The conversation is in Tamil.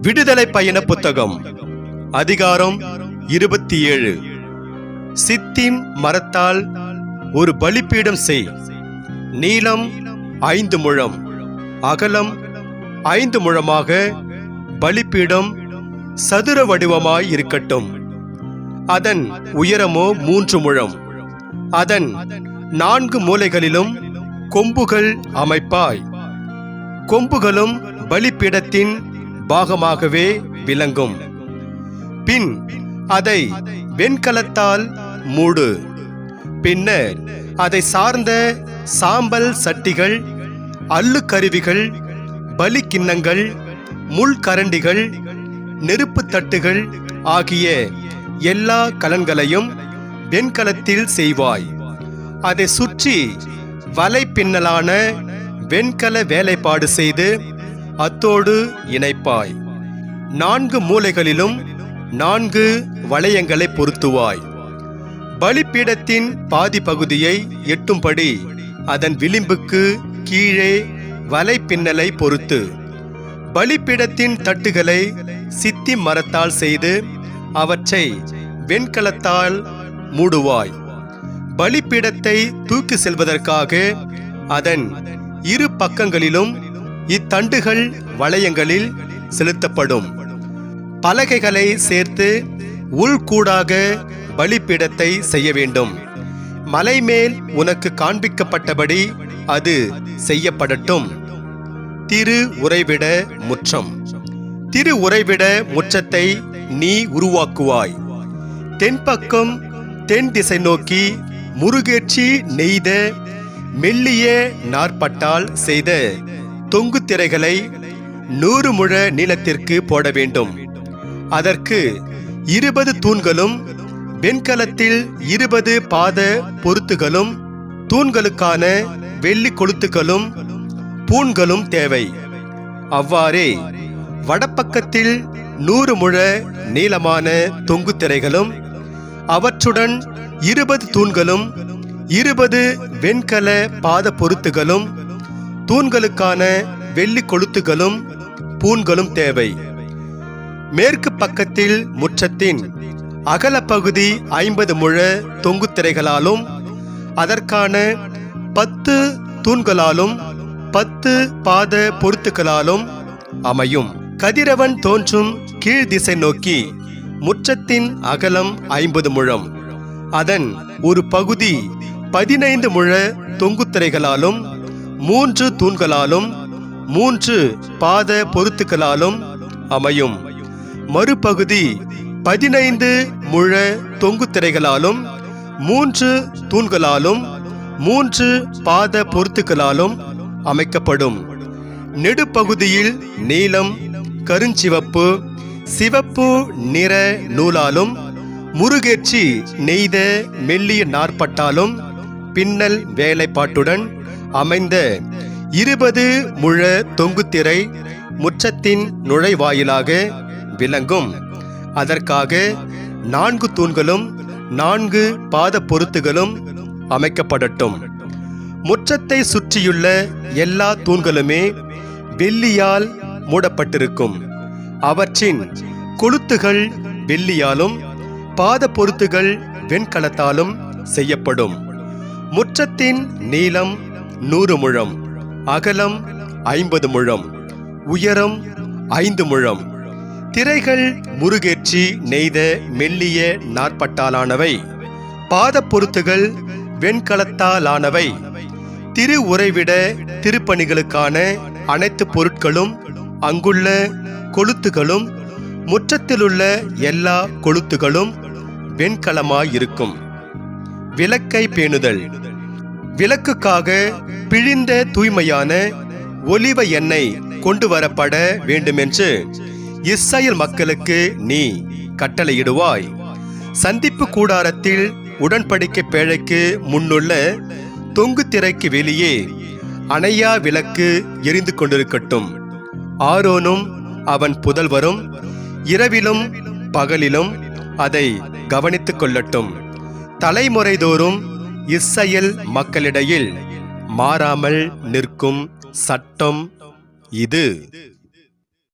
விடுதலை பயண புத்தகம் அதிகாரம் 27. சித்திம் மரத்தால் ஒரு பலிபீடம் செய். நீளம் 5 முழம், அகலம் 5 முழமாக பலிபீடம் சதுர வடிவமாய் இருக்கட்டும். அதன் உயரமோ 3 முழம். அதன் 4 மூலைகளிலும் கொம்புகள் அமைப்பாய். கொம்புகளும் பலிபீடத்தின் பாகமாகவே விளங்கும். பின் அதை வெண்கலத்தால் மூடு. பின்னர் அதை சார்ந்த சாம்பல் சட்டிகள், அல்லு கருவிகள், பலி கிண்ணங்கள், முள்கரண்டிகள், நெருப்பு தட்டுகள் ஆகிய எல்லா கலன்களையும் வெண்கலத்தில் செய்வாய். அதை சுற்றி வலை பின்னலான வெண்கல வேலைப்பாடு செய்து அத்தோடு இணைப்பாய். 4 மூலைகளிலும் 4 வளையங்களை பொருத்துவாய். பலிபீடத்தின் பாதி பகுதியை எட்டும்படி அதன் விளிம்புக்கு கீழே வலை பின்னலை பொருத்து. பலிபீடத்தின் தட்டுகளை சித்தி மரத்தால் செய்து அவற்றை வெண்கலத்தால் மூடுவாய். பலிபீடத்தை தூக்கி செல்வதற்காக அதன் 2 பக்கங்களிலும் இத்தண்டுகள் வளையங்களில் செலுத்தப்படும். பலகைகளை சேர்த்து உள்கூடாக பலிபீடத்தை செய்ய வேண்டும். மலை மேல் உனக்கு காண்பிக்கப்பட்டபடி அது செய்யப்படட்டும். திரு உறைவிட முற்றம். திரு உறைவிட முற்றத்தை நீ உருவாக்குவாய். தென்பக்கம் தென் திசை நோக்கி முருகேற்றி நெய்த மெல்லிய நாற்பட்டால் செய்த தொங்கு திரைகளை 100 முழ நீளத்திற்கு போட வேண்டும். அதற்கு 20 தூண்களும் வெண்கலத்தில் 20 பாத பொருத்துகளும் தூண்களுக்கான வெள்ளி கொளுத்துகளும் பூண்களும் தேவை. அவ்வாறே வடப்பக்கத்தில் 100 முழ நீளமான தொங்கு திரைகளும் அவற்றுடன் 20 தூண்களும் 20 வெண்கல பாத பொருத்துகளும் தூண்களுக்கான வெள்ளி கொளுத்துகளும் பூண்களும் தேவை. மேற்கு பக்கத்தில் முற்றத்தின் அகல பகுதி 50 முழ தொங்கு திரைகளாலும் அதற்கான 10 தூண்களாலும் 10 பாத பொருத்துகளாலும் அமையும். கதிரவன் தோன்றும் கீழ் திசை நோக்கி முற்றத்தின் அகலம் 50 முழம். அதன் ஒரு பகுதி 15 முழ தொங்கு திரைகளாலும் 3 தூண்களாலும் 3 பாத பொருத்துகளாலும் அமையும். மறுபகுதி 15 முழ தொங்கு திரைகளாலும் 3 தூண்களாலும் 3 பாத பொருத்துகளாலும் அமைக்கப்படும். நெடுப்பகுதியில் நீலம், கருஞ்சிவப்பு, சிவப்பு நிற நூலாலும் முருகேற்றி நெய்த மெல்லிய நாற்பட்டாலும் பின்னல் வேலைப்பாட்டுடன் அமைந்த 20 முழ தொங்குத்திரை முற்றத்தின் நுழைவாயிலாக விளங்கும். அதற்காக 4 தூண்களும் 4 பாத பொருத்துகளும் அமைக்கப்படட்டும். முற்றத்தை சுற்றியுள்ள எல்லா தூண்களுமே வெள்ளியால் மூடப்பட்டிருக்கும். அவற்றின் கொளுத்துகள் வெள்ளியாலும் பாத பொருத்துகள் வெண்கலத்தாலும் செய்யப்படும். முற்றத்தின் நீளம் 100 முழம், அகலம் 50 முழம், உயரம் 5 முழம். திரைகள் முருகேற்றி நெய்த மெல்லிய நாற்பட்டாலானவை. பாத பொருத்துகள் வெண்கலத்தாலானவை. திரு உறைவிட திருப்பணிகளுக்கான அனைத்து பொருட்களும் அங்குள்ள கொளுத்துகளும் முற்றத்திலுள்ள எல்லா கொளுத்துகளும் வெண்கலமாயிருக்கும். விளக்கை பேணுதல். விளக்குக்காக பிழிந்த தூய்மையான ஒலிவ எண்ணெய் கொண்டு வரப்பட வேண்டுமென்று இஸ்ரவேல் மக்களுக்கு நீ கட்டளையிடுவாய். சந்திப்பு கூடாரத்தில் உடன்படிக்கை பேழைக்கு முன்னுள்ள தொங்கு திரைக்கு வெளியே அணையா விளக்கு எரிந்து கொண்டிருக்கட்டும். ஆரோனும் அவன் புதல்வரும் இரவிலும் பகலிலும் அதை கவனித்துக் கொள்ளட்டும். தலைமுறைதோறும் இஸ்ரவேல் மக்களிடையில் மாறாமல் நிற்கும் சட்டம் இது.